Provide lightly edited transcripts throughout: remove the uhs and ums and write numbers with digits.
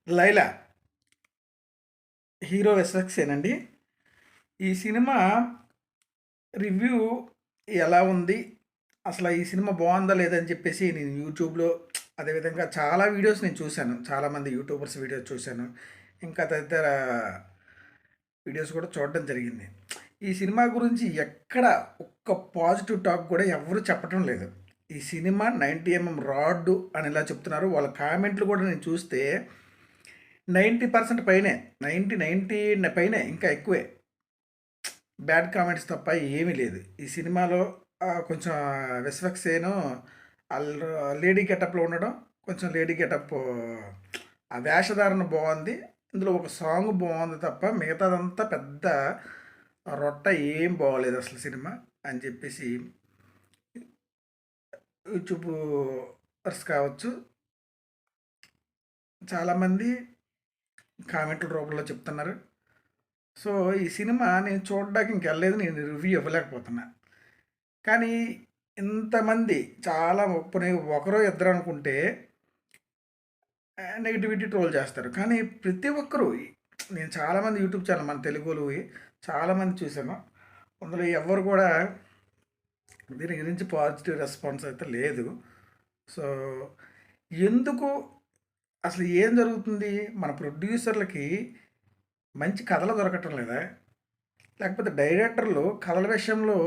'Laila' hero విశ్వక్సేనండి. ఈ cinema review ఎలా ఉంది? అసల ఈ సినిమా బావుందా? లేదా? అని చెప్పేసి నేను యూట్యూబ్‌లో అదేవిధంగా చాలా వీడియోస్ నేను చూశాను. చాలామంది యూట్యూబర్స్ వీడియోస్ చూశాను. ఇంకా తదితర వీడియోస్ కూడా చూడడం జరిగింది. ఈ సినిమా గురించి ఎక్కడ ఒక్క పాజిటివ్ టాక్ కూడా ఎవ్వరు చెప్పటం లేదు. ఈ సినిమా 90 రాడ్ అని ఇలా చెప్తున్నారు. వాళ్ళ కామెంట్లు కూడా నేను చూస్తే 90% పైనే. 90 పైనే ఇంకా ఎక్కువే. బ్యాడ్ కామెంట్స్ తప్ప ఏమీ లేదు. ఈ సినిమాలో కొంచెం విశ్వక్సేను ఆల్ లేడీ గెటప్‌లో ఉండడం, కొంచెం లేడీ గెటప్ ఆ వేషధారణ బావుంది. ఇందులో ఒక సాంగ్ బావుంది తప్ప మిగతాదంతా పెద్ద రొట్ట ఏం బాగోలేదసలు సినిమా అని చెప్పేసి యూట్యూబర్స్ కావచ్చు, చాలామంది కామెంట్ల రూపంలో చెప్తున్నారు. సో, ఈ సినిమా నేను చూడడానికి ఇంకెళ్ళలేదు. నేను రివ్యూ ఇవ్వలేకపోతున్నా. కానీ ఇంతమంది చాలా పోనీ ఒకరో ఇద్దరు అనుకుంటే నెగటివిటీ ట్రోల్ చేస్తారు. కానీ ప్రతి ఒక్కరు నేను చాలామంది యూట్యూబ్ ఛానల్ మన తెలుగులోవి చాలామంది చూశాను. అందులో ఎవ్వరు కూడా దీని గురించి పాజిటివ్ రెస్పాన్స్ అయితే లేదు. సో, ఎందుకు అసలు ఏం జరుగుతుంది? మన ప్రొడ్యూసర్‌లకి మంచి కథలు దొరకటం లేదా? లేకపోతే డైరెక్టర్లు కథల విషయంలో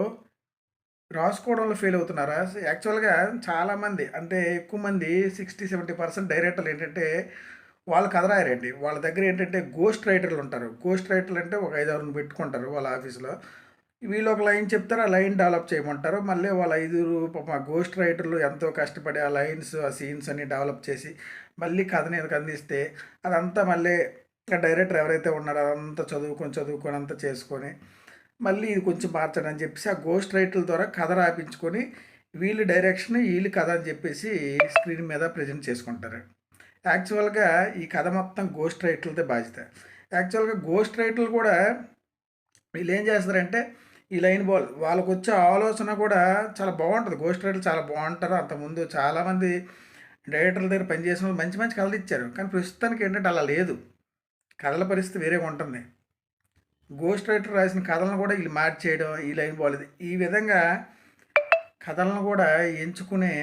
రాసుకోవడంలో ఫెయిల్ అవుతున్నారా? యాక్చువల్‌గా చాలామంది అంటే ఎక్కువ మంది 60, 70% డైరెక్టర్లు ఏంటంటే వాళ్ళు కథ రాయరండి. వాళ్ళ దగ్గర ఏంటంటే గోస్ట్ రైటర్లు ఉంటారు. గోస్ట్ రైటర్లు అంటే ఒక 5, 6 పెట్టుకుంటారు వాళ్ళ ఆఫీస్‌లో. వీళ్ళు ఒక లైన్ చెప్తారు. ఆ లైన్ డెవలప్ చేయమంటారు. మళ్ళీ వాళ్ళ ఐదుగురు పాపం ఆ గోస్ట్ రైటర్లు ఎంతో కష్టపడి ఆ లైన్స్, ఆ సీన్స్ అన్నీ డెవలప్ చేసి మళ్ళీ కథని ఈళ్ళకి అందిస్తే అదంతా మళ్ళీ డైరెక్టర్ ఎవరైతే ఉన్నారో అదంతా చదువుకొని అంతా చేసుకొని మళ్ళీ ఇది కొంచెం మార్చండి అని చెప్పేసి ఆ గోస్ట్ రైటర్ల ద్వారా కథ రాపించుకొని వీళ్ళు డైరెక్షన్ వీళ్ళు కథ అని చెప్పేసి స్క్రీన్ మీద ప్రజెంట్ చేసుకుంటారు. యాక్చువల్‌గా ఈ కథ మొత్తం గోస్ట్ రైటర్లదే బాధ్యత. యాక్చువల్‌గా గోస్ట్ రైటర్లు కూడా వీళ్ళేం చేస్తారంటే ఈ లైన్ బాల్ వాళ్ళకొచ్చే ఆలోచన కూడా చాలా బావుంటది. గోస్ట్ రైటర్లు చాలా బావుంటారు. అంతకుముందు చాలామంది డైరెక్టర్ల దగ్గర పనిచేసిన వాళ్ళు మంచి మంచి కథలు ఇచ్చారు. కానీ ప్రస్తుతానికి ఏంటంటే అలా లేదు. కథల పరిస్థితి వేరేగా ఉంటుంది. గోస్ట్ రైటర్ రాసిన కథలను కూడా వీళ్ళు మార్చేయడం, ఈ లైన్ బాలేదు. ఈ విధంగా కథలను కూడా ఎంచుకునే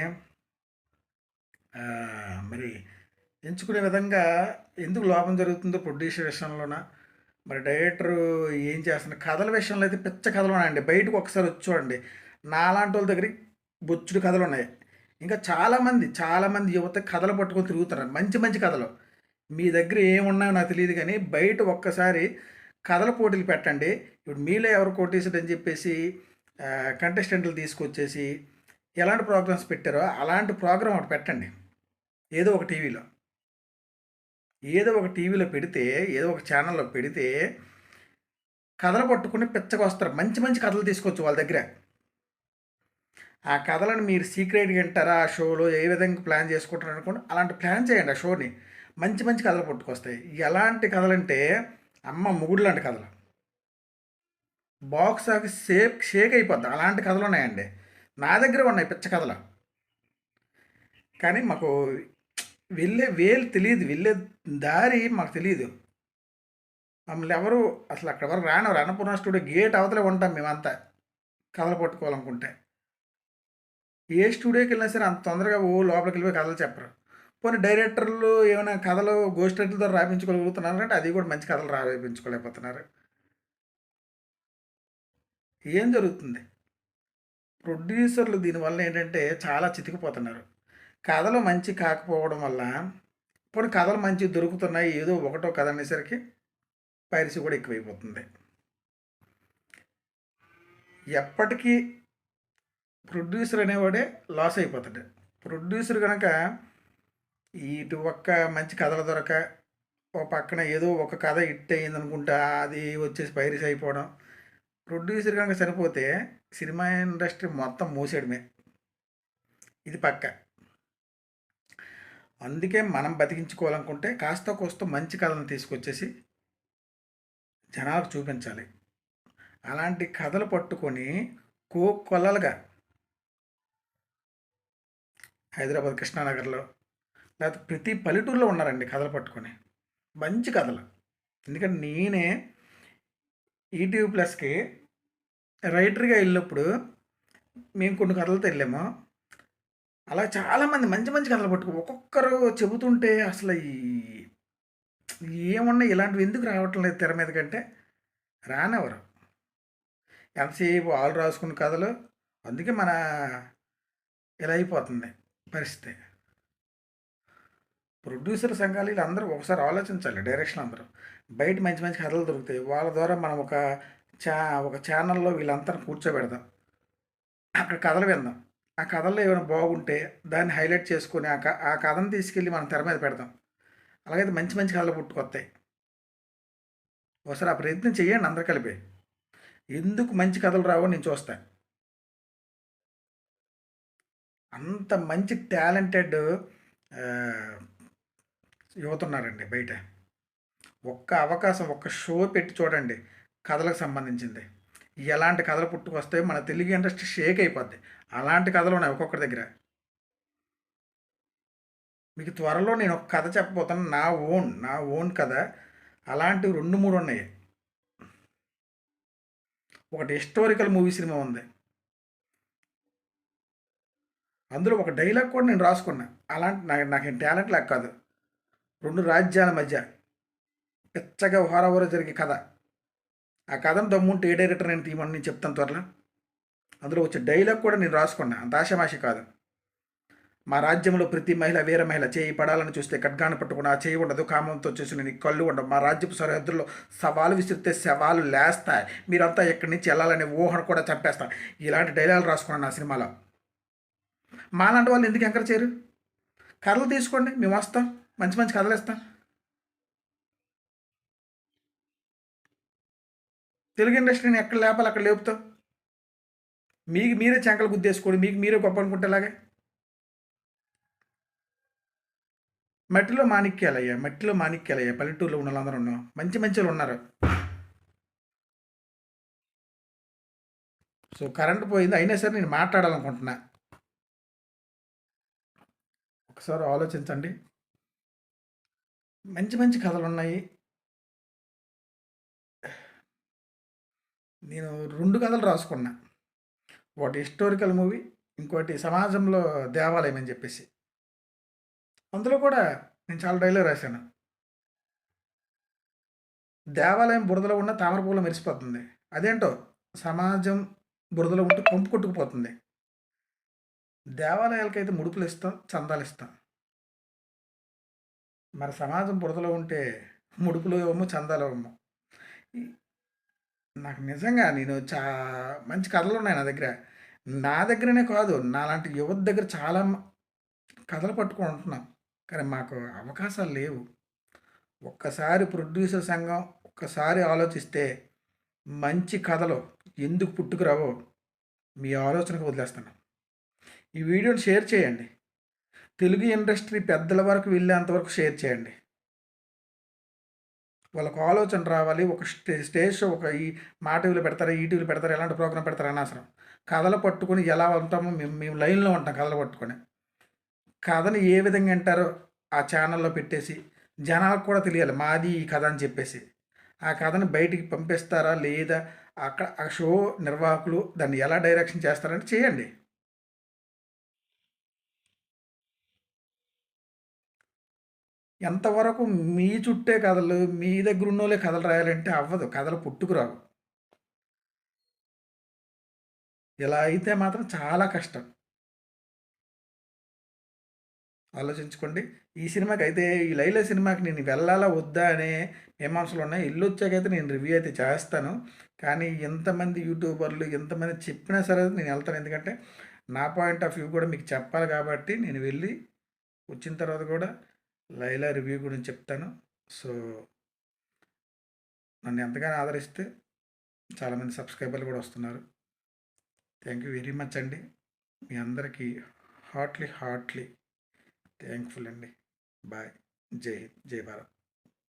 మరి ఎంచుకునే విధంగా ఎందుకు లోపం జరుగుతుందో ప్రొడ్యూసర్ విషయంలోన, మరి డైరెక్టరు ఏం చేస్తున్నారు కథల విషయంలో అయితే పిచ్చ కథలు ఉన్నాయండి. బయటకు ఒకసారి వచ్చి చూడండి. నాలాంటి వాళ్ళ దగ్గర బొచ్చుడు కథలు ఉన్నాయి. ఇంకా చాలామంది యువత కథలు పట్టుకొని తిరుగుతున్నారు. మంచి మంచి కథలు. మీ దగ్గర ఏమున్నాయో నాకు తెలియదు కానీ బయట ఒక్కసారి కథల పోటీలు పెట్టండి. ఇప్పుడు మీలో ఎవరు కోటేశ్వరుడు అని చెప్పేసి కంటెస్టెంట్లు తీసుకొచ్చేసి ఎలాంటి ప్రోగ్రామ్స్ పెట్టారో అలాంటి ప్రోగ్రామ్ ఒకటి పెట్టండి. ఏదో ఒక టీవీలో. ఏదో ఒక టీవీలో పెడితే, ఏదో ఒక ఛానల్‌లో పెడితే కథలు పట్టుకొని పిచ్చకొస్తారు. మంచి మంచి కథలు తీసుకొచ్చు వాళ్ళ దగ్గర. ఆ కథలను మీరు సీక్రెట్‌గా వింటారా? ఆ షోలో ఏ విధంగా ప్లాన్ చేసుకుంటారనుకోండి. అలాంటి ప్లాన్ చేయండి ఆ షోని. మంచి మంచి కథలు పట్టుకొస్తాయి. ఎలాంటి కథలంటే అమ్మ మొగుడు లాంటి కథలు. బాక్స్ ఆఫీస్ షేక్ అయిపోద్ది. అలాంటి కథలు ఉన్నాయండి. నా దగ్గర ఉన్నాయి పిచ్చ కథలు. కానీ మాకు వెళ్ళే వేలు తెలీదు. వెళ్ళే దారి మాకు తెలీదు. మమ్మల్ని ఎవరు అసలు అక్కడి వరకు రానివ్వరు. అన్నపూర్ణ స్టూడియో గేట్ అవతలే ఉంటాం మేమంతా. కథలు పట్టుకోవాలనుకుంటే. ఏ స్టూడియోకి వెళ్ళినా సరే అంత తొందరగా లోపలికి వెళ్ళిపోయి కథలు చెప్పరు. పోనీ డైరెక్టర్లు ఏమైనా కథలు గోస్ట్ రైటర్ల ద్వారా రాయించుకోగలుగుతున్నారంటే అది కూడా మంచి కథలు రాయించుకోలేకపోతున్నారు. ఏం జరుగుతుంది? ప్రొడ్యూసర్లు దీనివల్ల ఏంటంటే చాలా చితికిపోతున్నారు. కథలు మంచి కాకపోవడం వల్ల పోనీ కథలు మంచివి దొరుకుతున్నాయి. ఏదో ఒకటో కథ అనేసరికి పైరసీ కూడా ఎక్కువైపోతుంది. ఎప్పటికీ ప్రొడ్యూసర్ అనేవాడే లాస్ అయిపోతాడు. ప్రొడ్యూసర్ కనుక ఇటు ఒక్క మంచి కథలు దొరక ఓ పక్కన ఏదో ఒక కథ హిట్ అయ్యింది అనుకుంటా అది వచ్చేసి పైరసీ అయిపోవడం. ప్రొడ్యూసర్ కనుక చనిపోతే సినిమా ఇండస్ట్రీ మొత్తం మూసేయడమే. ఇది పక్కా. అందుకే మనం బతికించుకోవాలనుకుంటే కాస్త కోస్త మంచి కథలను తీసుకొచ్చేసి జనాలకు చూపించాలి. అలాంటి కథలు పట్టుకొని కోకొల్లలుగా హైదరాబాద్ కృష్ణానగర్లో లేకపోతే ప్రతి పల్లెటూరులో ఉన్నారండి కథలు పట్టుకొని. మంచి కథలు. ఎందుకంటే నేనే ఈటీవీ ప్లస్‌కి రైటర్‌గా ఎళ్ళినప్పుడు మేము కొన్ని కథలతో ఎళ్ళాము. అలా చాలామంది మంచి మంచి కథలు ఒక్కొక్కరు చెబుతుంటే అసలు ఏమున్నాయి ఇలాంటివి ఎందుకు రావటం లేదు తెర మీదకంటే రానివ్వరు. ఎంతసేపు ఆళ్ళు రాసుకున్న కథలు. అందుకే ఇలా అయిపోతుంది పరిస్థితి. ప్రొడ్యూసర్ సంఘాలు వీళ్ళందరూ ఒకసారి ఆలోచించాలి డైరెక్షన్ అందరూ. బయట మంచి మంచి కథలు దొరుకుతాయి. వాళ్ళ ద్వారా మనం చా ఒక ఛానల్‌లో వీళ్ళందరిని కూర్చోబెడదాం. అక్కడ కథలు విందాం. ఆ కథల్లో ఏమైనా బాగుంటే దాన్ని హైలైట్ చేసుకొని ఆ కథను తీసుకెళ్ళి మనం తెర మీద పెడదాం. అలాగైతే మంచి మంచి కథలు పుట్టుకొస్తాయి. ఒకసారి ఆ ప్రయత్నం చేయండి అందరు కలిపి. ఎందుకు మంచి కథలు రావో నేను చూస్తా. అంత మంచి టాలెంటెడ్ యువత ఉన్నారండి బయట. ఒక్క అవకాశం, ఒక్క షో పెట్టి చూడండి కథలకు సంబంధించింది. ఎలాంటి కథలు పుట్టుకొస్తాయో మన తెలుగు ఇండస్ట్రీ షేక్ అయిపోద్ది. అలాంటి కథలు ఉన్నాయి ఒక్కొక్కరి దగ్గర. మీకు త్వరలో నేను ఒక కథ చెప్పబోతాను. నా ఓన్ కథ. అలాంటివి 2, 3 ఉన్నాయి. ఒకటి హిస్టారికల్ మూవీ సినిమా ఉంది. అందులో ఒక డైలాగ్ కూడా నేను రాసుకున్నా. అలాంటి నాకేం టాలెంట్ లేక కాదు. 2 రాజ్యాల మధ్య పిచ్చగా హోరాహోర జరిగే కథ. ఆ కథను దమ్ముంటే ఏ డైరెక్టర్ నేను తీయమని నేను చెప్తాను త్వరలో. అందులో వచ్చే డైలాగ్ కూడా నేను రాసుకున్నా. అంత ఆషామాషి కాదు. మా రాజ్యంలో ప్రతి మహిళ వీర మహిళ చేయి పడాలని చూస్తే ఖడ్గాను పట్టుకుని ఆ చేయి ఉండదు, కామంతో చేసిన నీ కళ్ళు ఉండవు. మా రాజ్యపు సరిహద్దుల్లో సవాలు విసిరితే శవాలు లేస్తాయి. మీరంతా ఎక్కడి నుంచి వెళ్ళాలనే ఊహను కూడా చంపేస్తాం. ఇలాంటి డైలాగులు రాసుకున్నాను నా సినిమాలో. మాలాంటి వాళ్ళు ఎందుకు ఎంకరేజ్ చేయరు? కథలు తీసుకోండి, మేము వస్తాం, మంచి మంచి కథలు ఇస్తాం. తెలుగు ఇండస్ట్రీని ఎక్కడ లేపాలి అక్కడ లేపుతాం. మీకు మీరే చెంకలు గుద్దేసుకోండి, మీకు మీరే గొప్ప అనుకుంటేలాగే. మట్టిలో మాణిక్యాలయ్యా పల్లెటూరులో ఉన్న వాళ్ళందరూ ఉన్నాం. మంచి మంచి వాళ్ళు ఉన్నారు. సో కరెంట్ పోయింది, అయినా సరే నేను మాట్లాడాలనుకుంటున్నా. ఒకసారి ఆలోచించండి. మంచి మంచి కథలు ఉన్నాయి. నేను 2 కథలు రాసుకున్నా. ఒకటి హిస్టారికల్ మూవీ, ఇంకోటి సమాజంలో దేవాలయం అని చెప్పేసి. అందులో కూడా నేను చాలా డైలాగ్ రాశాను. దేవాలయం బురదలో ఉన్న తామర పువ్వులో మెరిసిపోతుంది. అదేంటో సమాజం బురదలో ఉంటే కంపు కొట్టుకుపోతుంది. దేవాలయాలకైతే ముడుపులు ఇస్తాం, చందాలు ఇస్తాం. మరి సమాజం బురదలో ఉంటే ముడుపులు ఇవ్వము, చందాలు ఇవ్వము. నాకు నిజంగా నేను మంచి కథలు ఉన్నాయి నా దగ్గర. నా దగ్గరనే కాదు, నాలాంటి యువత దగ్గర చాలా కథలు పట్టుకొని ఉంటున్నాం. కానీ మాకు అవకాశాలు లేవు. ఒక్కసారి ప్రొడ్యూసర్ సంఘం ఒక్కసారి ఆలోచిస్తే మంచి కథలు ఎందుకు పుట్టుకురావో మీ ఆలోచనకు వదిలేస్తాను. ఈ వీడియోని షేర్ చేయండి. తెలుగు ఇండస్ట్రీ పెద్దల వరకు వెళ్ళేంత వరకు షేర్ చేయండి. వాళ్ళకు ఆలోచన రావాలి. ఒక స్టేజ్ షో ఈ మా టీవీలో పెడతారా, ఈటీవీలో పెడతారా, ఎలాంటి ప్రోగ్రాం పెడతారా అనవసరం. కథలు పట్టుకొని ఎలా ఉంటామో మేము లైన్లో ఉంటాం. కథలు పట్టుకొని కథను ఏ విధంగా అంటారో ఆ ఛానల్లో పెట్టేసి జనాలకు కూడా తెలియాలి మాది ఈ కథ అని చెప్పేసి. ఆ కథను బయటికి పంపిస్తారా లేదా, అక్కడ ఆ షో నిర్వాహకులు దాన్ని ఎలా డైరెక్షన్ చేస్తారంటే చేయండి. ఎంతవరకు మీ చుట్టే కథలు, మీ దగ్గర ఉన్నోళ్ళే కథలు రాయాలంటే అవ్వదు. కథలు పుట్టుకురావు. ఇలా అయితే మాత్రం చాలా కష్టం. ఆలోచించుకోండి. ఈ సినిమాకి అయితే ఈ 'లైలా' సినిమాకి నేను వెళ్ళాలా వద్దా అనే మీమాంసలు ఉన్నాయి. వచ్చాకైతే నేను రివ్యూ అయితే చేస్తాను. కానీ ఎంతమంది యూట్యూబర్లు ఎంతమంది చెప్పినా సరే నేను వెళ్తాను. ఎందుకంటే నా పాయింట్ ఆఫ్ వ్యూ కూడా మీకు చెప్పాలి కాబట్టి నేను వెళ్ళి వచ్చిన తర్వాత కూడా 'లైలా' రివ్యూ గురించి చెప్తాను. సో నన్ను ఎంతగానో ఆదరిస్తే చాలామంది సబ్స్క్రైబర్లు కూడా వస్తున్నారు. థ్యాంక్ యూ వెరీ మచ్ అండి. మీ అందరికీ హార్ట్లీ థ్యాంక్ఫుల్ అండి. బాయ్. జై హింద్, జై భారత్.